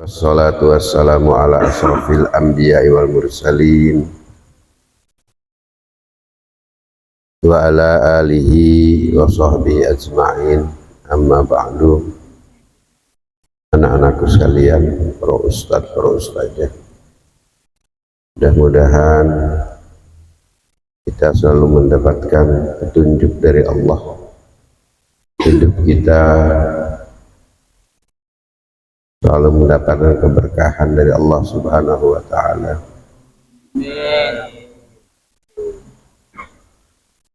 Wassalatu wassalamu ala asrafil anbiya'i wal mursalin wa ala alihi wa sahbihi ajma'in, amma ba'du. Anak-anakku sekalian, para ustadz, para ustazah, mudah-mudahan kita selalu mendapatkan petunjuk dari Allah. Hidup kita selalu mendapatkan keberkahan dari Allah Subhanahu wa Ta'ala.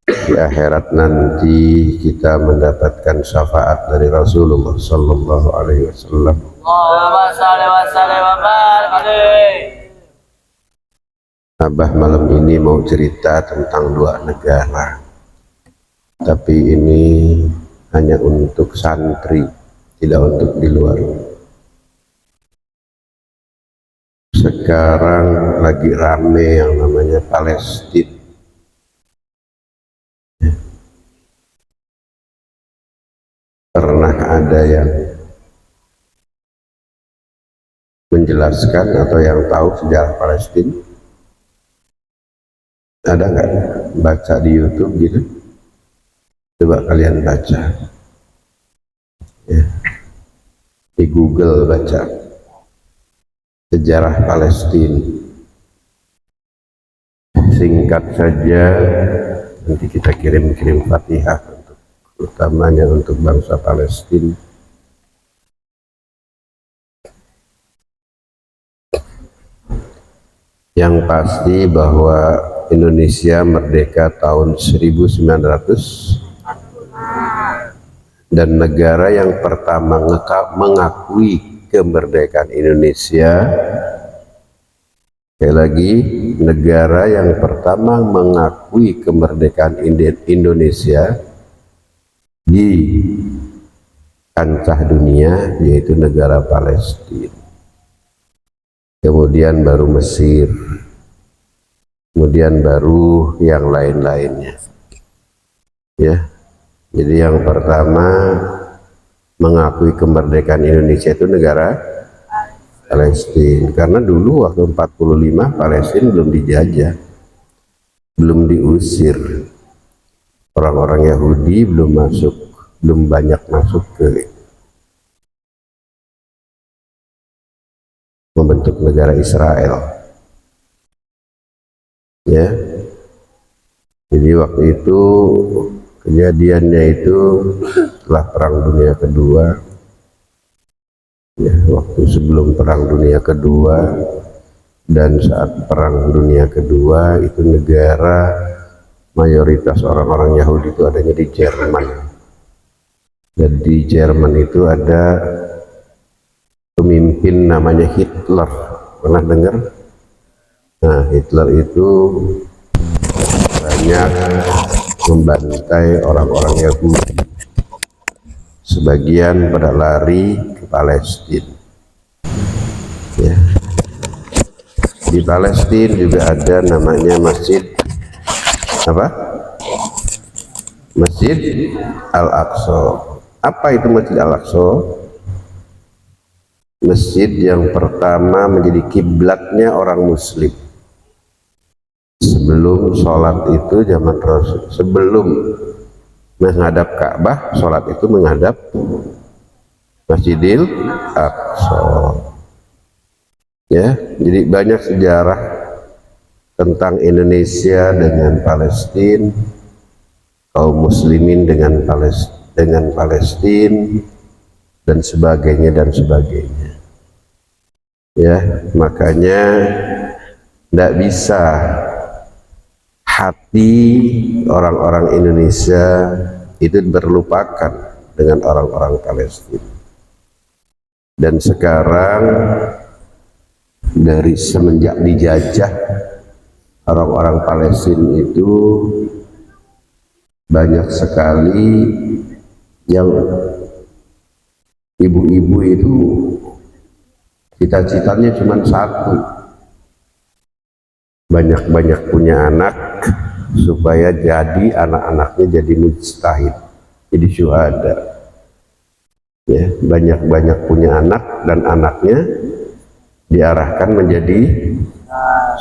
Di akhirat nanti kita mendapatkan syafaat dari Rasulullah Sallallahu Alaihi Wasallam. Abah malam ini mau cerita tentang dua negara, tapi ini hanya untuk santri, tidak untuk di luar. Sekarang lagi rame yang namanya Palestina. Pernah ada yang menjelaskan atau yang tahu sejarah Palestina? Ada nggak baca di YouTube gitu? Coba kalian baca, ya. Di Google baca sejarah Palestina, singkat saja. Nanti kita kirim Fatihah untuk utamanya untuk bangsa Palestina. Yang pasti bahwa Indonesia merdeka tahun 1900 dan negara yang pertama mengakui kemerdekaan Indonesia, sekali lagi, negara yang pertama mengakui kemerdekaan Indonesia di kancah dunia yaitu negara Palestina. Kemudian baru Mesir, kemudian baru yang lain-lainnya, ya. Jadi yang pertama mengakui kemerdekaan Indonesia itu negara Palestina, karena dulu waktu 45 Palestina belum dijajah, belum diusir, orang-orang Yahudi belum banyak masuk ke membentuk negara Israel, ya. Jadi waktu itu kejadiannya itu setelah Perang Dunia Kedua, ya, waktu sebelum Perang Dunia Kedua dan saat Perang Dunia Kedua itu negara mayoritas orang-orang Yahudi itu adanya di Jerman. Dan di Jerman itu ada pemimpin namanya Hitler, pernah dengar? Nah, Hitler itu banyak membantai orang-orang Yahudi. Sebagian pada lari ke Palestina, ya. Di Palestina juga ada namanya Masjid apa? Masjid Al-Aqsa. Apa itu Masjid Al-Aqsa? Masjid yang pertama menjadi kiblatnya orang Muslim. Sebelum sholat itu zaman Rasul, sebelum menghadap Ka'bah, sholat itu menghadap Masjidil Aqsa, ya. Jadi banyak sejarah tentang Indonesia dengan Palestina, kaum muslimin dengan Palestina dan sebagainya, ya. Makanya tidak bisa hati orang-orang Indonesia itu berlupakan dengan orang-orang Palestina. Dan sekarang dari semenjak dijajah, orang-orang Palestina itu banyak sekali yang ibu-ibu itu cita-citanya cuma satu, banyak-banyak punya anak supaya jadi anak-anaknya jadi mujtahid, jadi syuhada, ya. Banyak-banyak punya anak dan anaknya diarahkan menjadi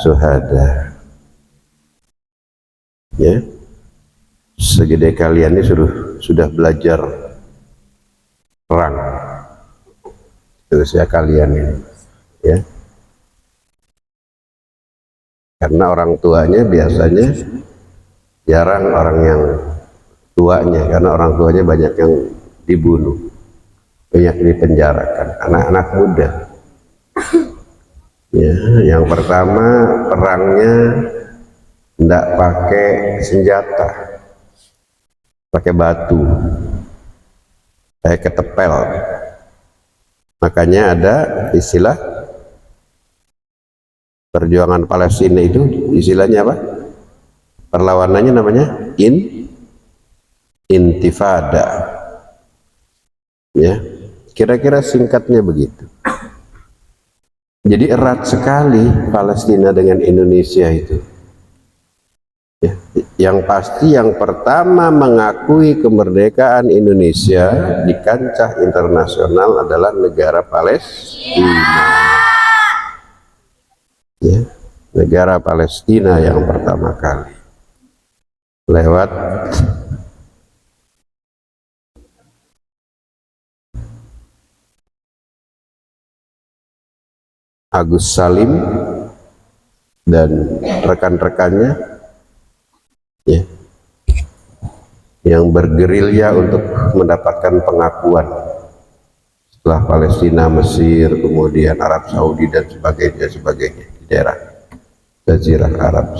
syuhada. Ya, segede kalian ini sudah belajar perang, usia kalian ini, ya. Karena orang tuanya biasanya jarang orang yang tuanya, karena orang tuanya banyak yang dibunuh, banyak dipenjarakan, anak-anak muda. Ya, yang pertama perangnya tidak pakai senjata, pakai batu, pakai ketepel. Makanya ada istilah perjuangan Palestina itu, istilahnya apa? Perlawanannya namanya intifada. Ya, kira-kira singkatnya begitu. Jadi erat sekali Palestina dengan Indonesia itu. Ya, yang pasti yang pertama mengakui kemerdekaan Indonesia di kancah internasional adalah negara Palestina. Ya, negara Palestina yang pertama kali lewat Agus Salim dan rekan-rekannya, ya, yang bergerilya untuk mendapatkan pengakuan setelah Palestina, Mesir, kemudian Arab Saudi dan sebagainya di daerah Jazirah Arab,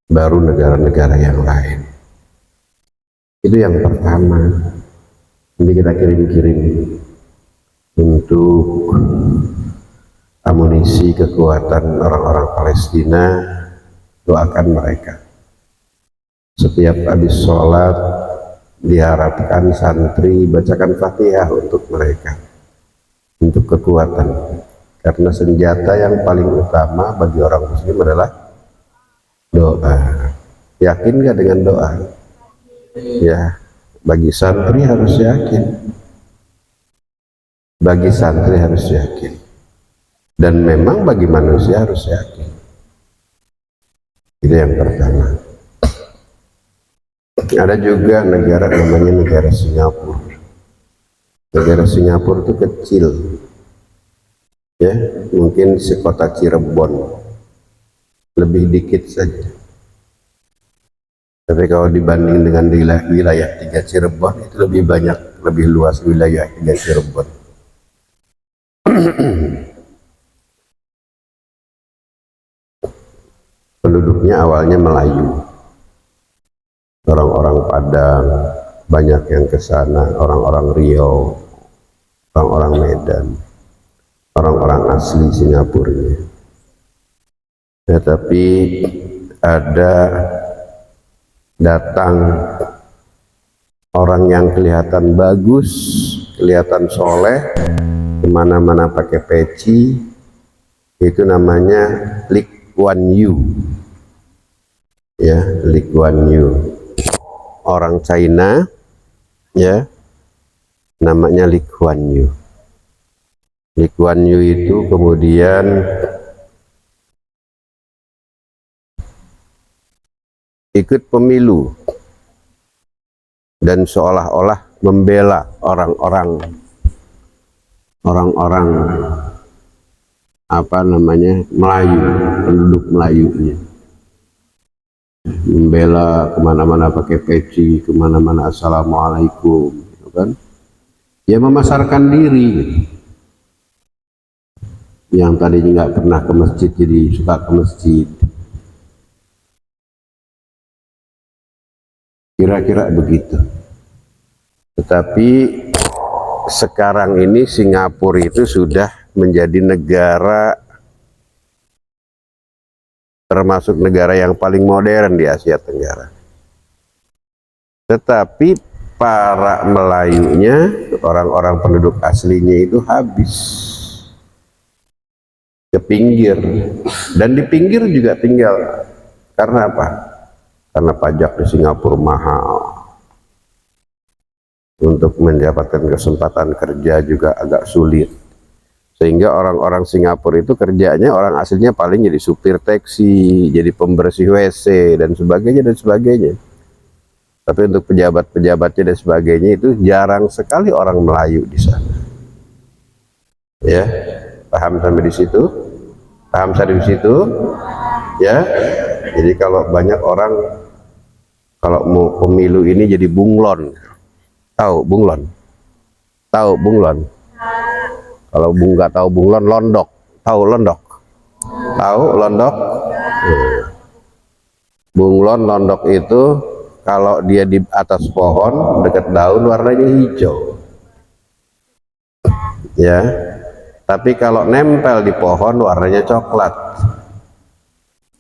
baru negara-negara yang lain. Itu yang pertama. Ini kita kirim-kirim untuk amunisi kekuatan orang-orang Palestina. Doakan mereka. Setiap habis sholat diharapkan santri bacakan Fatihah untuk mereka, untuk kekuatan. Karena senjata yang paling utama bagi orang muslim adalah doa. Yakin gak dengan doa? Ya, bagi santri harus yakin. Bagi santri harus yakin. Dan memang bagi manusia harus yakin. Itu yang pertama. Ada juga negara namanya negara Singapura. Negara Singapura itu kecil, ya, mungkin sekota Cirebon, lebih dikit saja. Tapi kalau dibanding dengan wilayah 3 Cirebon, itu lebih banyak, lebih luas wilayah 3 Cirebon. Penduduknya awalnya Melayu, orang-orang Padang, banyak yang ke sana, orang-orang Riau, orang-orang Medan, orang-orang asli Singapura ini. Ya, tapi ada datang orang yang kelihatan bagus, kelihatan soleh, kemana-mana pakai peci, itu namanya Lee Kuan Yew. Ya, Lee Kuan Yew, orang China, ya, namanya Lee Kuan Yew. Lee Kuan Yew itu kemudian ikut pemilu dan seolah-olah membela orang-orang apa namanya Melayu, penduduk Melayunya, membela kemana-mana pakai peci, kemana-mana assalamualaikum, gitu kan? Ya, memasarkan diri, gitu. Yang tadinya nggak pernah ke masjid jadi suka ke masjid. Kira-kira begitu. Tetapi sekarang ini Singapura itu sudah menjadi negara, termasuk negara yang paling modern di Asia Tenggara. Tetapi para Melayunya, orang-orang penduduk aslinya itu habis ke pinggir, dan di pinggir juga tinggal. Karena apa? Karena pajak di Singapura mahal, untuk mendapatkan kesempatan kerja juga agak sulit, Sehingga orang-orang Singapura itu kerjanya orang aslinya paling jadi supir taksi, jadi pembersih WC dan sebagainya dan sebagainya. Tapi untuk pejabat-pejabatnya dan sebagainya itu jarang sekali orang Melayu di sana. Ya, paham sampai di situ? Paham sampai di situ? Ya. Jadi kalau banyak orang kalau mau pemilu ini jadi bunglon. Tahu bunglon? Tahu bunglon? Kalau nggak tahu bunglon, londok. Tahu londok? Tahu londok? Bunglon, londok itu kalau dia di atas pohon dekat daun warnanya hijau. Ya. Tapi kalau nempel di pohon warnanya coklat.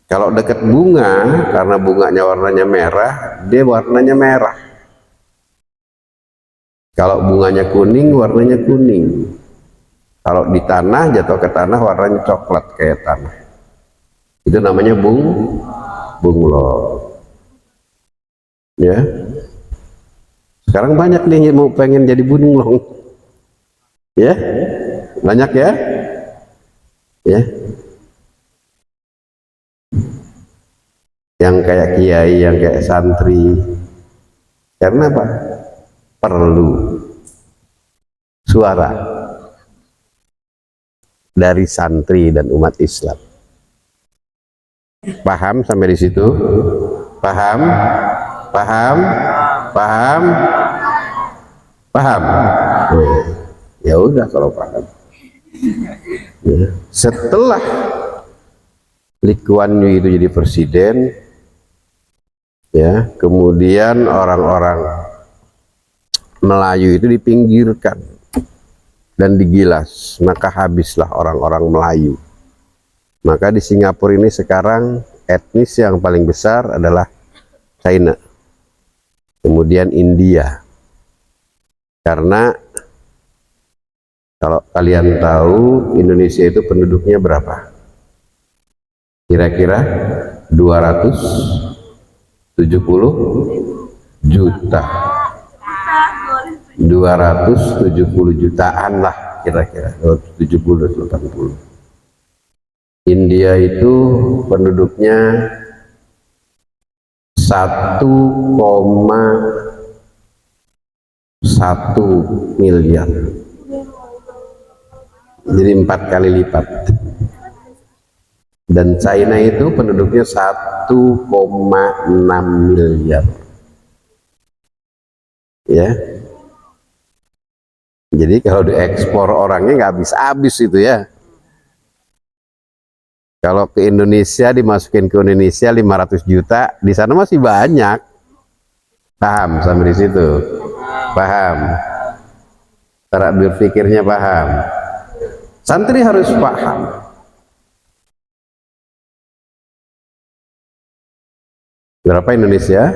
Kalau dekat bunga, karena bunganya warnanya merah, dia warnanya merah. Kalau bunganya kuning, warnanya kuning. Kalau di tanah, jatuh ke tanah warnanya coklat kayak tanah. Itu namanya bunglon. Ya. Sekarang banyak nih yang mau pengen jadi bunglon. Ya. Banyak ya. Ya. Yang kayak kiai, yang kayak santri. Karena apa? Perlu suara dari santri dan umat Islam. Paham sampai di situ? Paham? Paham? Paham? Paham? Ya udah kalau paham. Ya. Setelah Lee Kuan Yew itu jadi presiden, ya, kemudian orang-orang Melayu itu dipinggirkan dan digilas, maka habislah orang-orang Melayu. Maka di Singapura ini sekarang etnis yang paling besar adalah China, kemudian India. Karena kalau kalian tahu Indonesia itu penduduknya berapa? Kira-kira 270 juta. 270 jutaan lah kira-kira, 270-280. India itu penduduknya 1,1 miliar. Jadi 4 kali lipat. Dan China itu penduduknya 1,6 miliar. Ya. Jadi kalau diekspor orangnya nggak habis-habis itu ya. Kalau ke Indonesia, dimasukin ke Indonesia 500 juta, di sana masih banyak. Paham sampai di situ? Paham? Cara berpikirnya paham? Santri harus paham. Berapa Indonesia?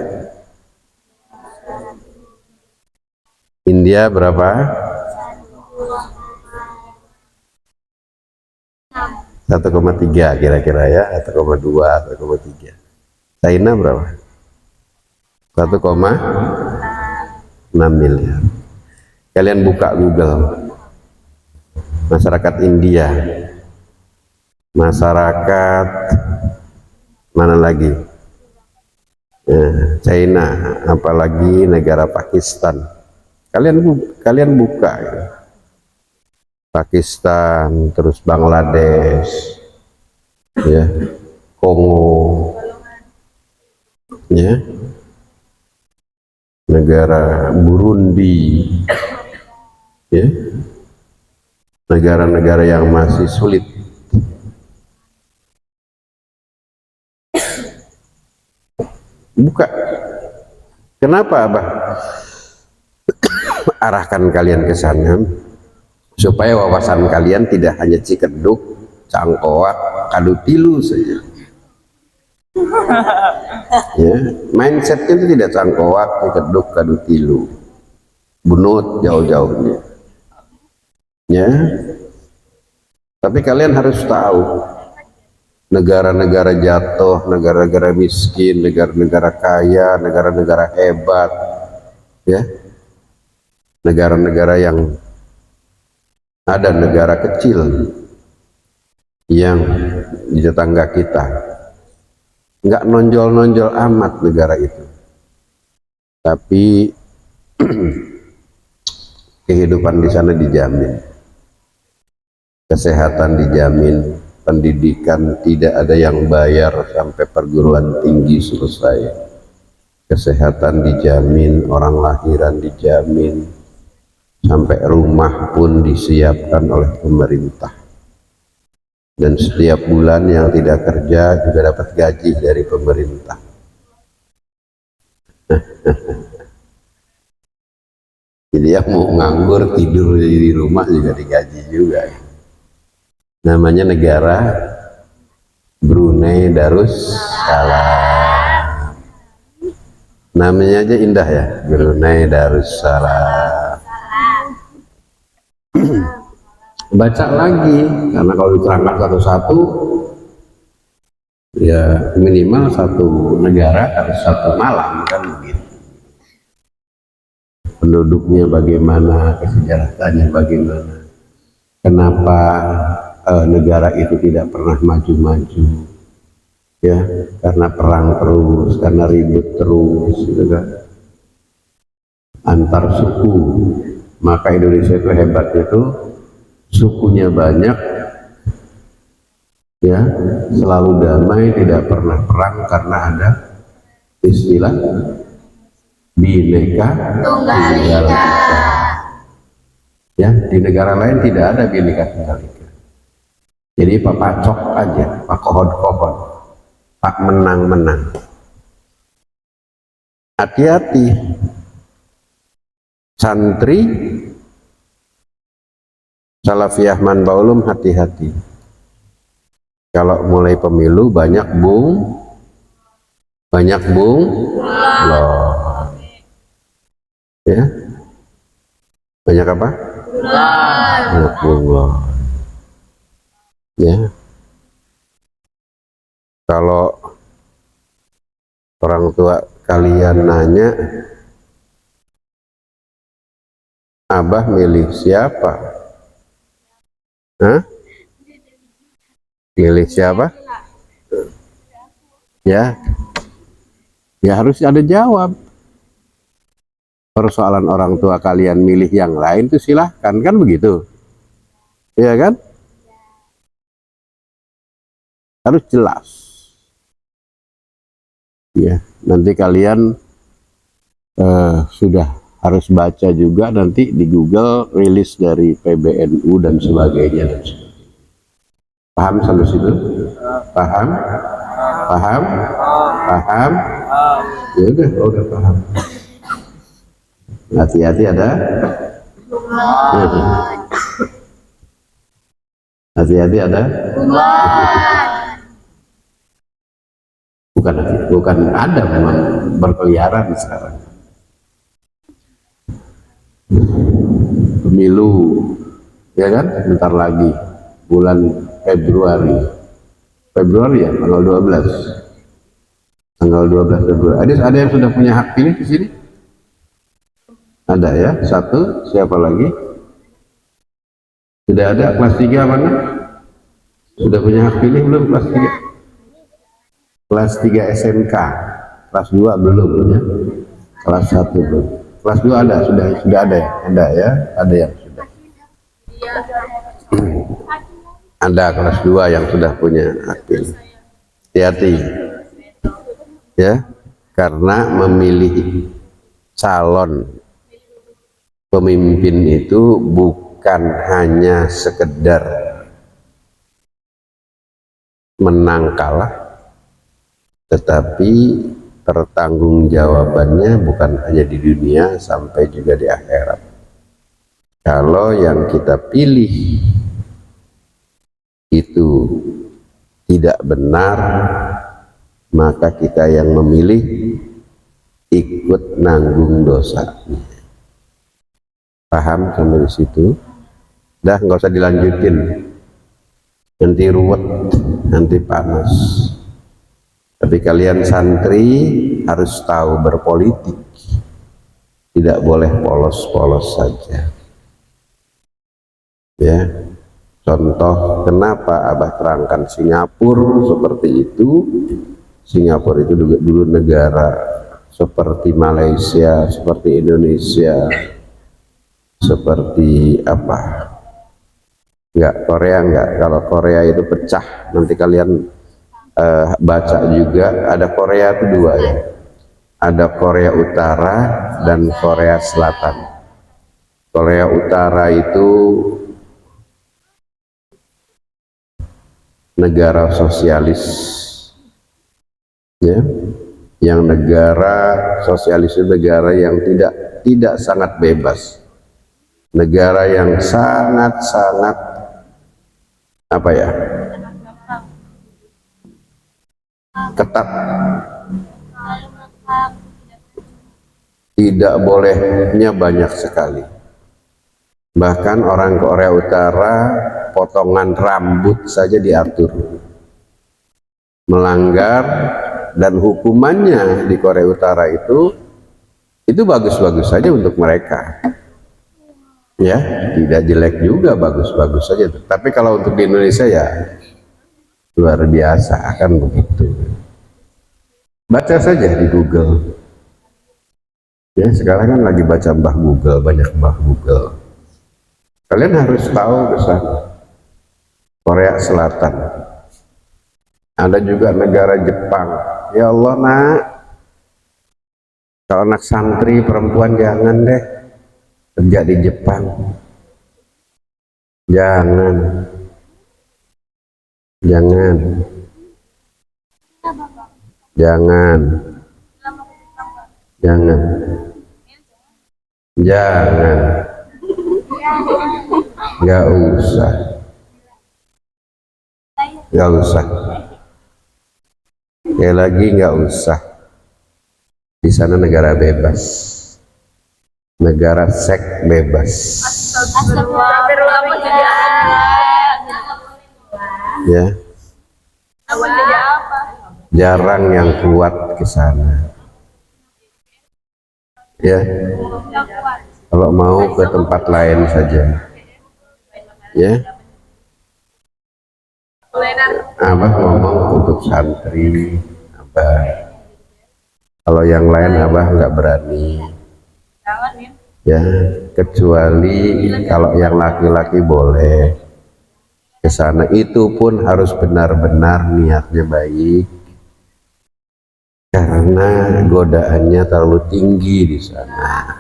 India berapa? 1,3 kira-kira ya, 1,2, 1,3. China berapa? 1,6 miliar. Kalian buka Google, masyarakat India, masyarakat mana lagi? China, apalagi negara Pakistan. Kalian buka ya. Pakistan, terus Bangladesh, ya, Kongo, ya, negara Burundi, ya, negara-negara yang masih sulit. Buka. Kenapa, Abah? Arahkan kalian ke sana supaya wawasan kalian tidak hanya Cikedug, Cangkoak, Kadutilu saja. Ya, mindsetnya itu tidak Cangkoak, Cikedug, Kadutilu, Bunut jauh-jauhnya. Ya, tapi kalian harus tahu negara-negara jatuh, negara-negara miskin, negara-negara kaya, negara-negara hebat, ya, negara-negara yang Ada negara kecil yang di tetangga kita, nggak nonjol-nonjol amat negara itu, tapi kehidupan di sana dijamin, kesehatan dijamin, pendidikan tidak ada yang bayar sampai perguruan tinggi selesai, kesehatan dijamin, orang lahiran dijamin, sampai rumah pun disiapkan oleh pemerintah. Dan setiap bulan yang tidak kerja juga dapat gaji dari pemerintah. Jadi yang mau nganggur tidur di rumah juga digaji juga. Namanya negara Brunei Darussalam. Namanya aja indah ya, Brunei Darussalam. Baca lagi, karena kalau diterangkan satu-satu ya minimal satu negara harus satu malam kan begitu. Penduduknya bagaimana, kesejahteranya bagaimana, kenapa negara itu tidak pernah maju-maju, ya karena perang terus, karena ribut terus gitu kan, antar suku. Maka Indonesia itu hebat itu sukunya banyak, ya selalu damai, tidak pernah perang karena ada istilah Bhinneka Tunggal Ika. Ya, di negara lain tidak ada Bhinneka Tunggal Ika. Jadi Pak Pacok aja, Pak Kohon-kohon, Pak menang-menang. Hati-hati, santri Salafiyah Manbaulum, hati-hati. Kalau mulai pemilu banyak loh. Ya, banyak apa? Banyak bunglon. Ya, kalau orang tua kalian nanya, Abah milih siapa? Hah? Milih siapa? Ya, ya harus ada jawab. Persoalan orang tua kalian milih yang lain itu silahkan, kan begitu? Iya kan? Harus jelas. Ya, nanti kalian sudah harus baca juga nanti di Google rilis dari PBNU dan sebagainya. Paham sampai situ? Paham? Paham? Paham? Ya udah paham. Hati-hati ada. Hati-hati ada. Bukan ada, memang berkeliaran sekarang. Pemilu, ya kan? Bentar lagi, bulan Februari ya, tanggal 12. Tanggal 12 Februari. Ada yang sudah punya hak pilih di sini? Ada ya, satu. Siapa lagi? Sudah ada. Kelas 3 mana? Sudah punya hak pilih belum kelas 3? Kelas 3 SMK. Kelas 2 belum ya. Kelas 1 belum. Kelas 2 ada, sudah ada ya? Ada ya, ada yang sudah. Ada kelas 2 yang sudah punya hak pilih. Hati-hati. Ya, karena memilih calon pemimpin itu bukan hanya sekedar menang kalah, tetapi pertanggungjawabannya bukan hanya di dunia, sampai juga di akhirat. Kalau yang kita pilih itu tidak benar, maka kita yang memilih ikut nanggung dosanya. Paham sampai di situ? Dah, nggak usah dilanjutin, nanti ruwet, nanti panas. Tapi kalian santri harus tahu berpolitik, tidak boleh polos-polos saja. Ya, contoh kenapa Abah terangkan Singapura seperti itu. Singapura itu dulu negara seperti Malaysia, seperti Indonesia, seperti apa? Enggak, Korea enggak. Kalau Korea itu pecah, nanti kalian baca juga, ada Korea itu dua ya. Ada Korea Utara dan Korea Selatan. Korea Utara itu negara sosialis, ya, yang negara sosialis itu negara yang tidak sangat bebas, negara yang sangat apa ya, ketat, tidak bolehnya banyak sekali. Bahkan orang Korea Utara potongan rambut saja diatur, melanggar, dan hukumannya di Korea Utara itu bagus-bagus saja untuk mereka, ya, tidak jelek juga, bagus-bagus saja. Tapi kalau untuk di Indonesia ya luar biasa, akan begitu. Baca saja di Google, ya, sekarang kan lagi baca Mbah Google, banyak Mbah Google. Kalian harus tahu besar Korea Selatan. Ada juga negara Jepang. Ya Allah, nak, kalau anak santri perempuan jangan deh kerja di Jepang, jangan nggak usah, sekali lagi nggak usah. Di sana negara bebas, negara seks bebas, ya, jarang yang kuat ke sana, ya. Kalau mau ke tempat lain saja, ya. Abah ngomong untuk santri, Abah. Kalau yang lain Abah nggak berani, ya, kecuali kalau yang laki-laki boleh ke sana. Itu pun harus benar-benar niatnya baik, karena godaannya terlalu tinggi di sana,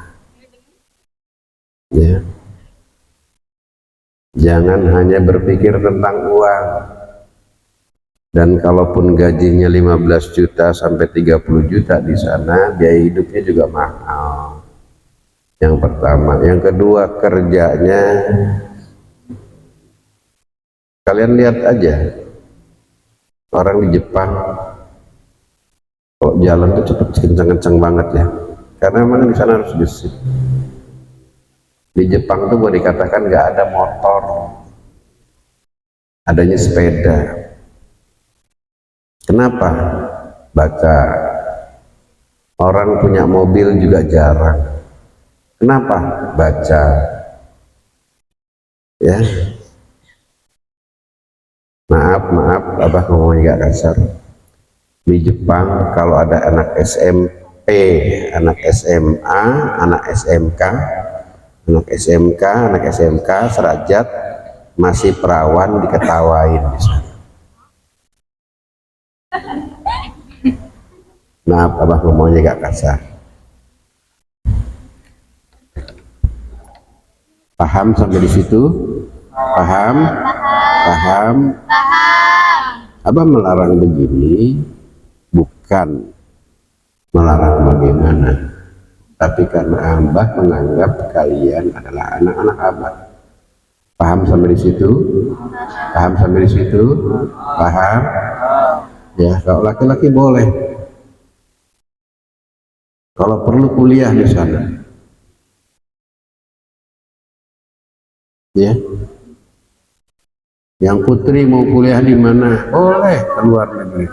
ya. Jangan hanya berpikir tentang uang. Dan kalaupun gajinya 15 juta sampai 30 juta di sana, biaya hidupnya juga mahal. Yang pertama. Yang kedua, kerjanya, kalian lihat aja orang di Jepang, kalau jalan tuh cepet, kencang-kencang banget ya, karena memang di sana harus gesit. Di Jepang tuh boleh dikatakan nggak ada motor, adanya sepeda. Kenapa? Baca. Orang punya mobil juga jarang. Kenapa? Baca. Ya. Maaf, Abah ngomongnya gak kasar. Di Jepang kalau ada anak SMP, anak SMA, anak SMK serajat masih perawan, diketawain di sana. Maaf, Abah ngomongnya gak kasar. Paham sampai di situ? Paham? Abah melarang begini bukan melarang bagaimana, tapi karena Abah menganggap kalian adalah anak-anak Abah. Paham sampai di situ? Paham? Ya, kalau laki-laki boleh, kalau perlu kuliah di sana, ya. Yang putri mau kuliah di mana? Boleh, ke luar negeri.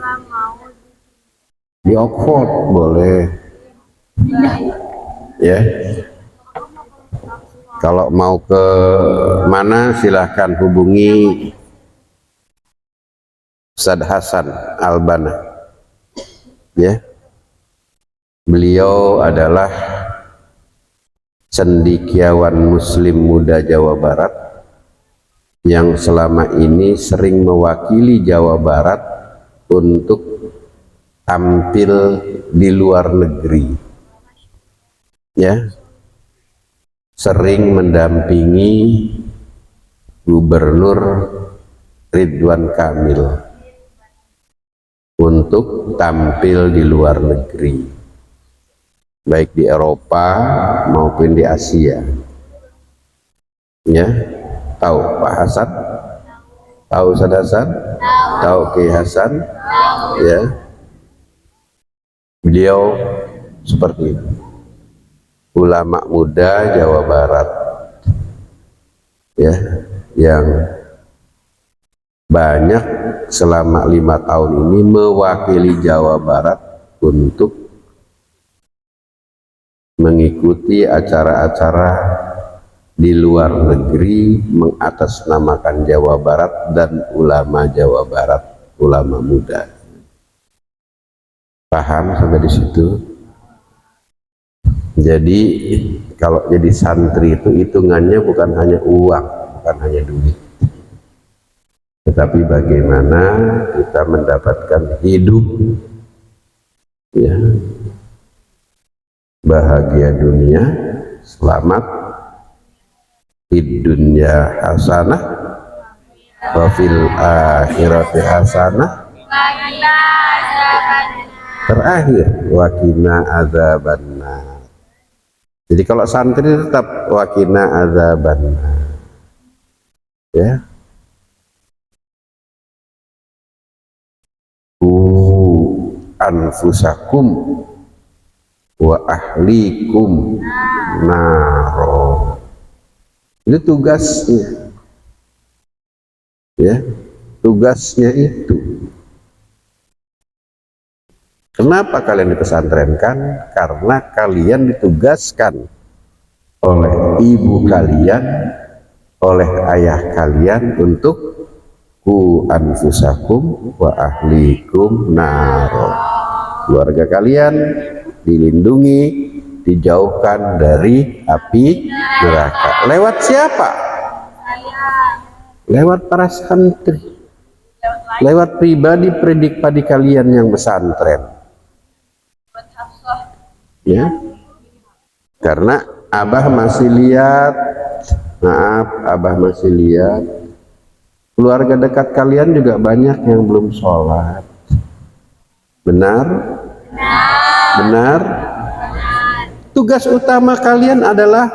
Di Oxford boleh, ya. Kalau mau ke mana silahkan hubungi Ustadz Hasan Albana, ya. Beliau adalah cendekiawan Muslim muda Jawa Barat yang selama ini sering mewakili Jawa Barat untuk tampil di luar negeri, ya. Sering mendampingi Gubernur Ridwan Kamil untuk tampil di luar negeri, baik di Eropa maupun di Asia, ya. Tahu Pak Hasan? Tahu Ustadz Hasan? Tahu Ki Hasan? Ya, beliau seperti itu, ulama muda Jawa Barat, ya, yang banyak selama 5 tahun ini mewakili Jawa Barat untuk mengikuti acara-acara di luar negeri mengatasnamakan Jawa Barat dan ulama Jawa Barat, ulama muda. Paham sampai di situ? Jadi kalau jadi santri itu hitungannya bukan hanya uang, bukan hanya duit, tetapi bagaimana kita mendapatkan hidup, ya, bahagia dunia, selamat di dunia hasanah wa fil akhirati hasanah, terakhir wakina azabannar. Jadi kalau santri tetap wakina azabannar, ya. Anfusakum wa ahlikum naro, itu tugasnya, ya, tugasnya itu. Kenapa kalian dipesantrenkan? Karena kalian ditugaskan oleh ibu kalian, oleh ayah kalian untuk ku anfusakum wa ahlikum naro, keluarga kalian dilindungi, dijauhkan dari api neraka. Lewat siapa? Lewat para santri, lewat pribadi predik-padi kalian yang pesantren, ya. Karena Abah masih lihat, maaf, Abah masih lihat keluarga dekat kalian juga banyak yang belum sholat. Benar? Benar? Tugas utama kalian adalah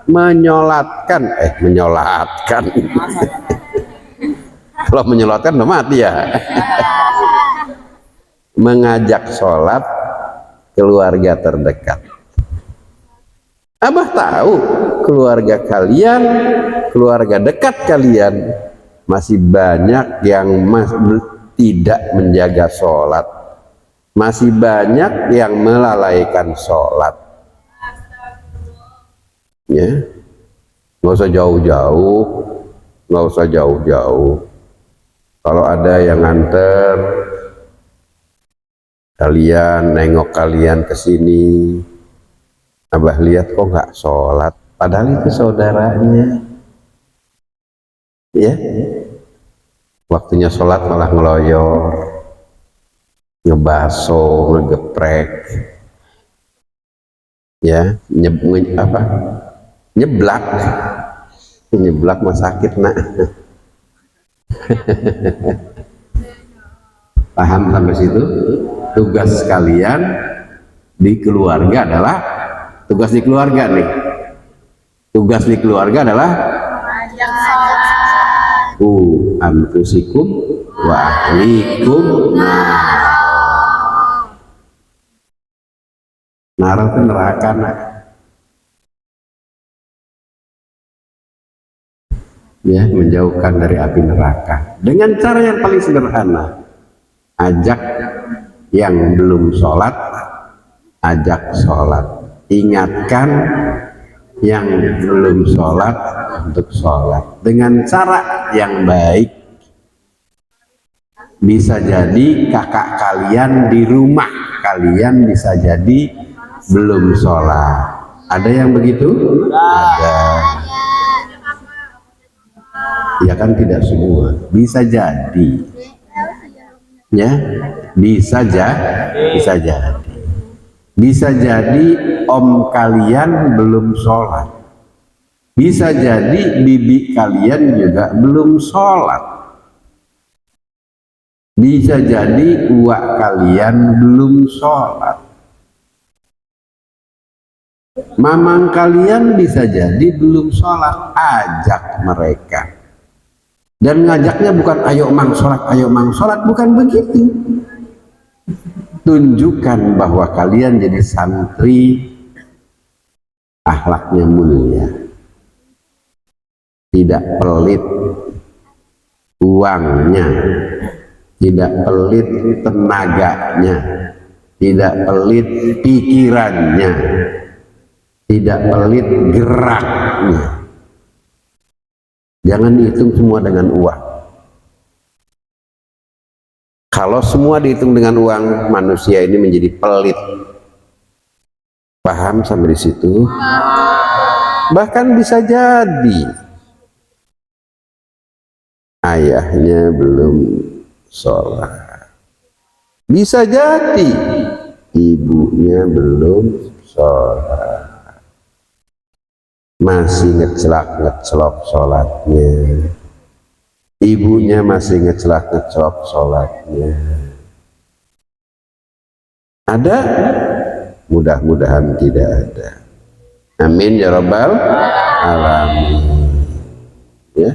menyolatkan, menyolatkan. Kalau menyolatkan udah mati ya. Mengajak sholat keluarga terdekat. Abah tahu keluarga kalian, keluarga dekat kalian masih banyak yang tidak menjaga sholat, masih banyak yang melalaikan sholat, ya. Nggak usah jauh-jauh, nggak usah jauh-jauh. Kalau ada yang nganter kalian, nengok kalian ke sini, Abah lihat kok nggak sholat, padahal itu saudaranya, ya. Waktunya sholat malah ngeloyor, ngebaso, ngegeprek, ya, nyeblak, nyeblak mah sakit nak. Paham sampai situ? Tugas kalian di keluarga adalah, tugas di keluarga nih, tugas di keluarga adalah anfusikum wa ahlikum nar itu neraka, nak. Ya, menjauhkan dari api neraka dengan cara yang paling sederhana. Ajak yang belum sholat, ajak sholat, ingatkan yang belum sholat untuk sholat dengan cara yang baik. Bisa jadi kakak kalian di rumah kalian bisa jadi belum sholat. Ada yang begitu? Ada. Ya kan tidak semua, bisa jadi. Ya, bisa jadi. Bisa jadi om kalian belum sholat. Bisa jadi bibi kalian juga belum sholat. Bisa jadi uak kalian belum sholat. Mamang kalian bisa jadi belum sholat. Ajak mereka. Dan ngajaknya bukan ayo mang sholat, bukan begitu. Tunjukkan bahwa kalian jadi santri akhlaknya mulia, tidak pelit uangnya, tidak pelit tenaganya, tidak pelit pikirannya, tidak pelit geraknya. Jangan dihitung semua dengan uang. Kalau semua dihitung dengan uang, manusia ini menjadi pelit. Paham sampai di situ? Bahkan bisa jadi ayahnya belum sholat. Bisa jadi ibunya belum sholat. Masih ngecelak-ngecelok sholatnya. Ibunya masih ngecelak-ngecelok sholatnya. Ada? Mudah-mudahan tidak ada. Amin ya rabbal alamin. Ya.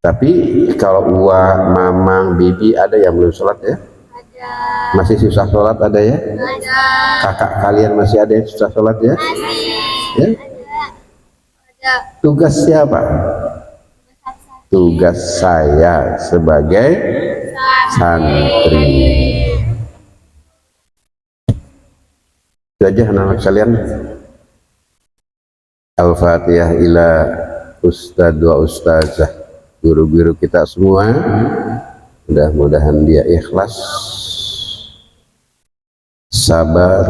Tapi kalau uwa, mamang, bibi ada yang belum sholat ya? Ada. Masih susah sholat ada ya? Ada. Kakak kalian masih ada yang susah sholat ya? Masih. Ya? Ada. Tugas siapa? Tugas saya sebagai santri. Itu aja anak-anak sekalian. Al-Fatihah ila ustadz wa ustazah, guru-guru kita semua. Mudah-mudahan dia ikhlas, sabar,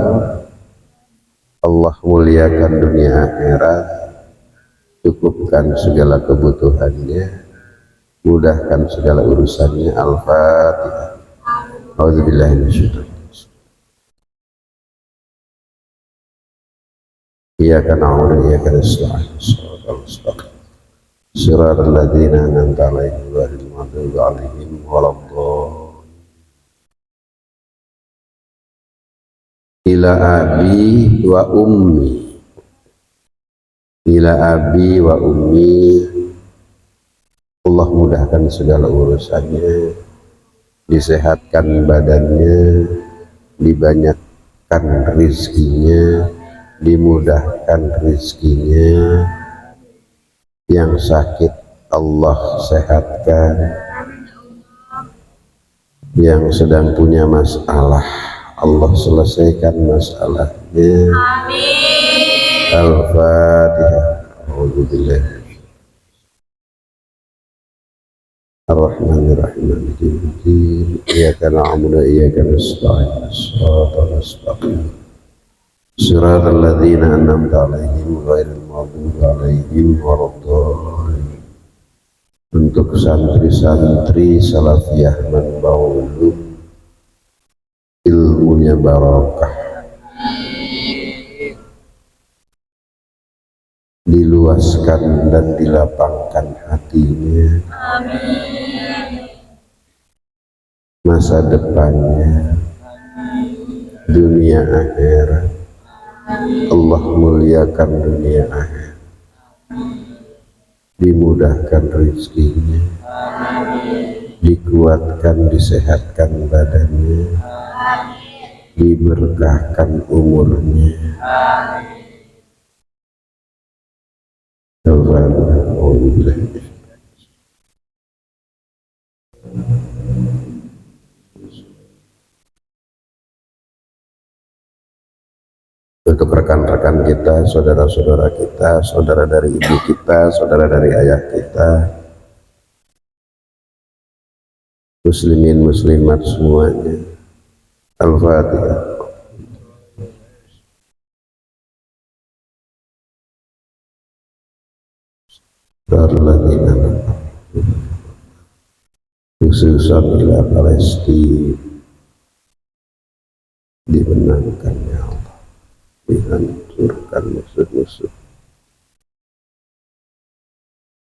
Allah muliakan dunia akhirat, cukupkan segala kebutuhannya, mudahkan segala urusannya. Al-Fatihah. A'udzubillahi minasyaitonir rajim. Iyyaka na'budu wa iyyaka nasta'in. Shiratal ladzina an'amta 'alaihim ghairil maghdubi 'alaihim waladdallin. Ila abi wa ummi. Ila abi wa ummi. Allah mudahkan segala urusannya, disehatkan badannya, dibanyakkan rizkinya, dimudahkan rizkinya. Yang sakit Allah sehatkan, yang sedang punya masalah Allah selesaikan masalahnya. Amin. Al-Fatihah. A'udzubillahi Ar-Rahmanir-Rahim. Iyyaka na'budu wa iyyaka nasta'in. Shiratal mustaqim. Shiratal ladzina an'amta 'alaihim ghairil maghdubi 'alaihim waladdallin. Untuk santri-santri salafiyah Manbaulu, ilmunya barokah, diluaskan dan dilapangkan hatinya. Amin. Masa depannya, dunia akhirat, Allah muliakan dunia akhirat, dimudahkan rezekinya, dikuatkan, disehatkan badannya, diberkahkan umurnya. untuk rekan-rekan kita, saudara-saudara kita, saudara dari ibu kita, saudara dari ayah kita, muslimin muslimat semuanya. Al-Fatihah. Khususan ila Palestina, dimenangkannya Allah, dihancurkan musuh-musuh,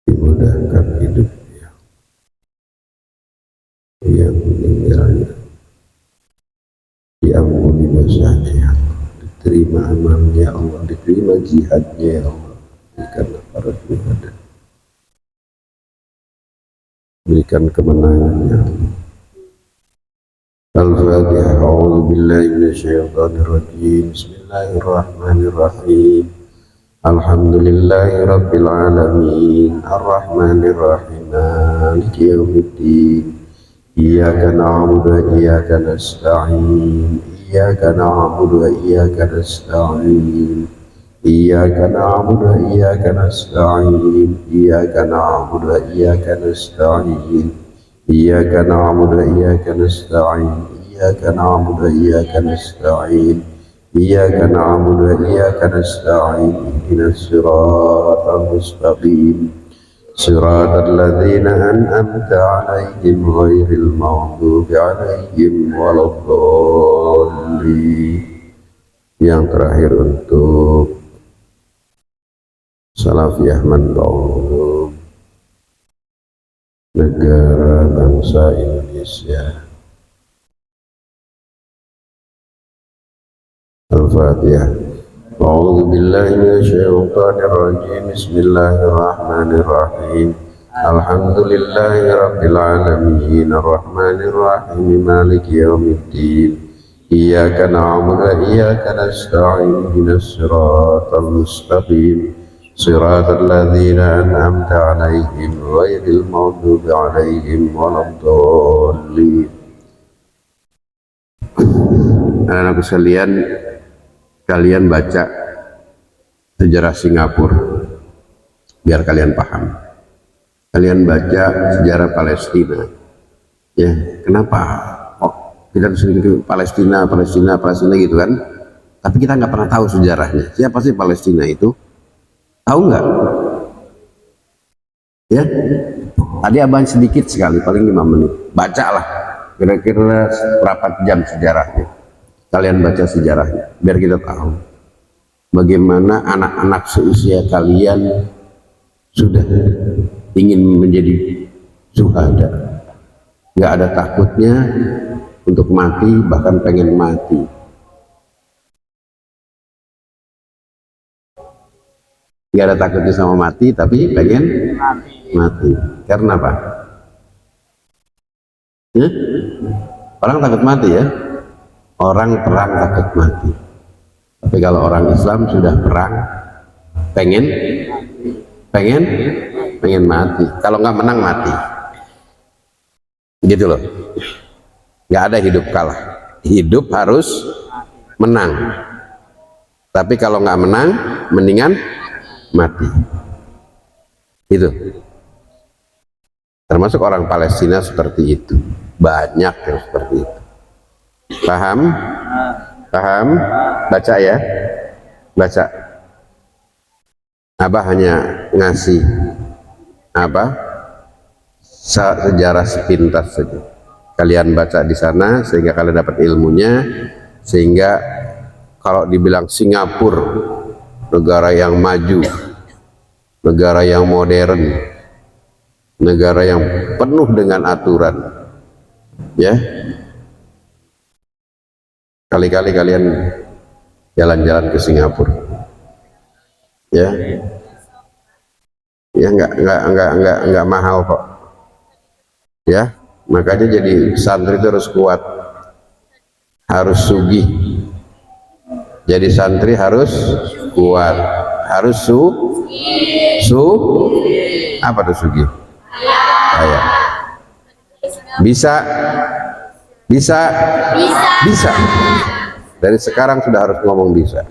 dimudahkan hidupnya, yang meninggalnya diampuni dosanya, diterima amalnya Allah, diterima jihadnya Allah, karena para syuhada, berikan kemenangannya. Al-Fatihah. A'udzu billahi minasyaitonir rajim. Bismillahirrahmanirrahim. Alhamdulillahi rabbil alamin. Arrahmanir rahim. Maliki yaumiddin. Iyyaka na'budu wa iyyaka nasta'in. Iyyaka na'budu wa iyyaka nasta'in. Iyyaka na'budu wa iyyaka nasta'in. Iyyaka na'budu wa iyyaka nasta'in. Iyyaka na'budu wa iyyaka nasta'in. Iyyaka na'budu wa iyyaka nasta'in. Iyyaka na'budu wa iyyaka nasta'in. Ihdinas siratal mustaqim. Siratal ladzina an'amta 'alaihim ghairil maghdubi 'alaihim waladdallin. Yang terakhir untuk Salafiyah Mandau, negara bangsa Indonesia. Al-Fatihah. A'udzu billahi minasyaitonir rajim. Bismillahirrahmanirrahim. Alhamdulillahi rabbil alamin. Arrahmanir rahim. Maliki yaumiddin. Iyyaka na'budu wa iyyaka nasta'in. Ihdinas siratal mustaqim. Siratal ladzina an'amta 'alaihim ghairil maghdubi 'alaihim waladdallin. Anak-anak sekalian, kalian baca sejarah Singapura biar kalian paham. Kalian baca sejarah Palestina. Ya, kenapa? Oh, kita sering Palestina gitu kan? Tapi kita nggak pernah tahu sejarahnya. Siapa sih Palestina itu? Tahu nggak? Ya, tadi abang sedikit sekali, paling 5 menit. Bacalah, kira-kira berapa jam sejarahnya. Kalian baca sejarahnya, biar kita tahu bagaimana anak-anak seusia kalian sudah ingin menjadi syuhada. Nggak ada takutnya untuk mati, bahkan pengen mati. Nggak ada takutnya sama mati, tapi pengen mati. Karena apa? Ya? Orang takut mati ya. Orang perang takut mati. Tapi kalau orang Islam sudah perang, pengen mati. Kalau nggak menang mati. Gitu loh. Nggak ada hidup kalah. Hidup harus menang. Tapi kalau nggak menang, mendingan mati. Itu. Termasuk orang Palestina seperti itu. Banyak yang seperti itu. Paham? Paham? Baca ya. Baca. Abah hanya ngasih apa? Sejarah sepintas saja. Kalian baca di sana sehingga kalian dapat ilmunya, sehingga kalau dibilang Singapura negara yang maju, negara yang modern, negara yang penuh dengan aturan, ya. Kali-kali kalian jalan-jalan ke Singapura, ya, ya nggak mahal kok, ya. Makanya jadi santri itu harus kuat, harus sugih. Jadi santri harus kuat, harus apa tuh sugih? Kaya. Bisa. Dari sekarang sudah harus ngomong bisa.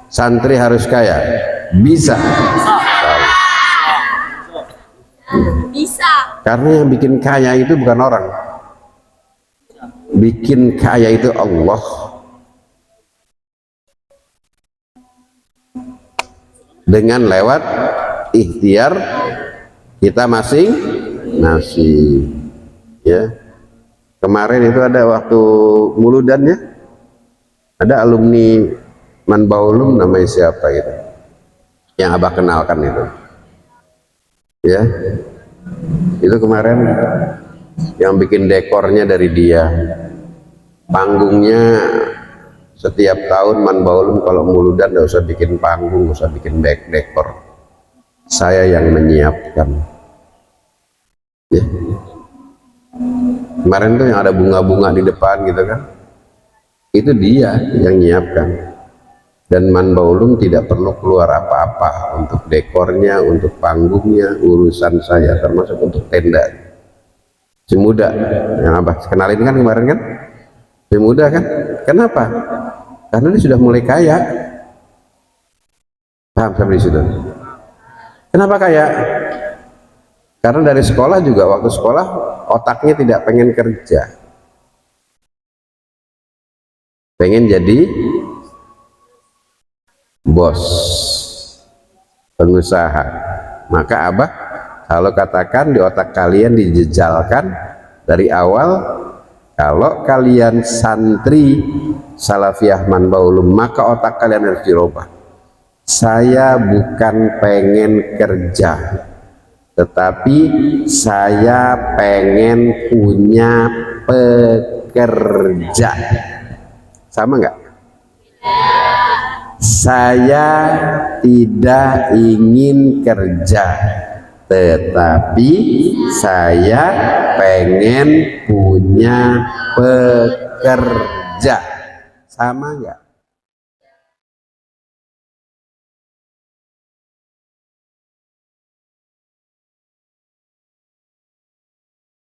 Santri harus kaya? Bisa. Bisa. Karena yang bikin kaya itu bukan orang, bikin kaya itu Allah. Dengan lewat ikhtiar kita masing-masing, ya. Kemarin itu ada waktu muludan, ya, ada alumni Manbaulum, namanya siapa itu yang abah kenalkan itu, ya, itu kemarin yang bikin dekornya dari dia. Panggungnya setiap tahun Manbaulum kalau muludan nggak usah bikin panggung, nggak usah bikin dekor, saya yang menyiapkan, ya. Kemarin tuh yang ada bunga-bunga di depan gitu kan, itu dia yang menyiapkan. Dan Manbaulum tidak perlu keluar apa-apa untuk dekornya, untuk panggungnya, urusan saya, termasuk untuk tenda. Si muda yang abah kenalin kan kemarin kan, si muda kan, kenapa? Karena dia sudah mulai kaya. Paham sampai di situ? Kenapa kaya? Karena dari sekolah juga, waktu sekolah otaknya tidak pengen kerja, pengen jadi bos, pengusaha. Maka abah kalau katakan di otak kalian dijejalkan dari awal, kalau kalian santri Salafiyah Manbaulum, maka otak kalian harus dirubah. Saya bukan pengen kerja, tetapi saya pengen punya pekerja. Sama nggak? Saya tidak ingin kerja, tetapi saya pengen punya pekerja. Sama nggak?